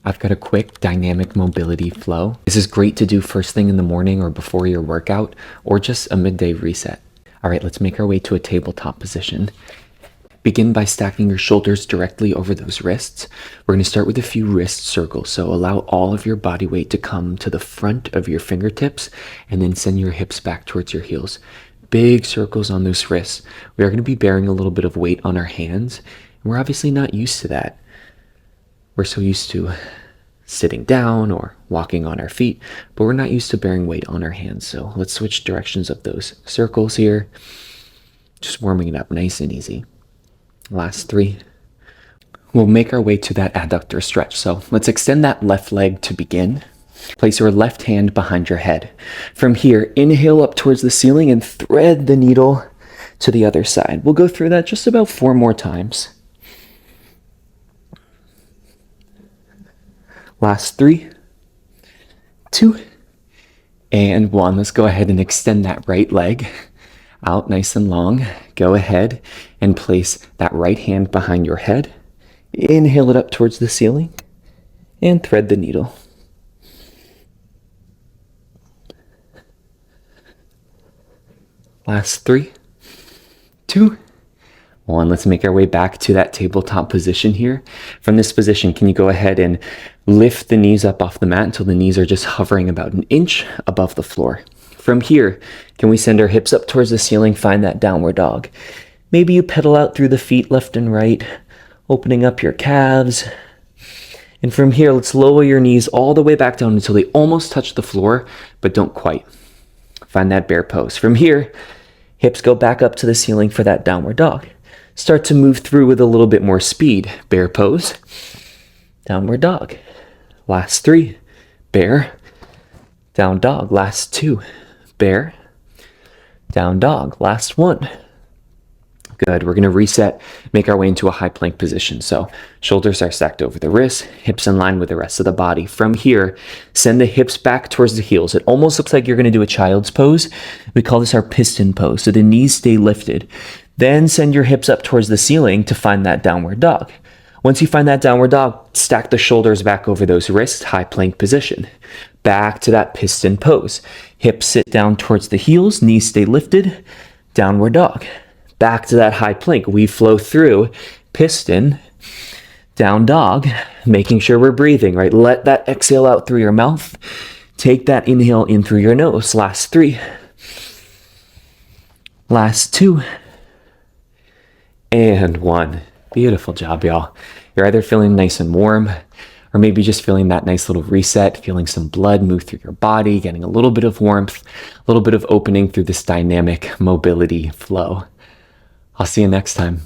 I've got a quick dynamic mobility flow. This is great to do first thing in the morning or before your workout, or just a midday reset. All right, let's make our way to a tabletop position. Begin by stacking your shoulders directly over those wrists. We're going to start with a few wrist circles, so allow all of your body weight to come to the front of your fingertips and then send your hips back towards your heels. Big circles on those wrists. We are going to be bearing a little bit of weight on our hands, and we're obviously not used to that. We're so used to sitting down or walking on our feet, but we're not used to bearing weight on our hands. So let's switch directions of those circles here. Just warming it up nice and easy. Last 3. We'll make our way to that adductor stretch. So let's extend that left leg to begin. Place your left hand behind your head. From here, inhale up towards the ceiling and thread the needle to the other side. We'll go through that just about 4 more times. Last 3, 2, and 1. Let's go ahead and extend that right leg out nice and long. Go ahead and place that right hand behind your head. Inhale it up towards the ceiling and thread the needle. Last 3, 2, 1. Let's make our way back to that tabletop position here. From this position, can you go ahead and lift the knees up off the mat until the knees are just hovering about an inch above the floor. From here, can we send our hips up towards the ceiling, find that downward dog. Maybe you pedal out through the feet left and right, opening up your calves. And from here, let's lower your knees all the way back down until they almost touch the floor, but don't quite. Find that bear pose. From here, hips go back up to the ceiling for that downward dog. Start to move through with a little bit more speed. Bear pose, downward dog. Last 3, bear, down dog. Last 2, bear, down dog. Last 1. Good. We're going to reset, make our way into a high plank position. So shoulders are stacked over the wrists, hips in line with the rest of the body. From here, send the hips back towards the heels. It almost looks like you're going to do a child's pose. We call this our piston pose. So the knees stay lifted. Then send your hips up towards the ceiling to find that downward dog. Once you find that downward dog, stack the shoulders back over those wrists, high plank position. Back to that piston pose. Hips sit down towards the heels, knees stay lifted, downward dog. Back to that high plank. We flow through piston, down dog, making sure we're breathing, right? Let that exhale out through your mouth. Take that inhale in through your nose. Last 3. Last 2. And 1. Beautiful job, y'all. You're either feeling nice and warm, or maybe just feeling that nice little reset, feeling some blood move through your body, getting a little bit of warmth, a little bit of opening through this dynamic mobility flow. I'll see you next time.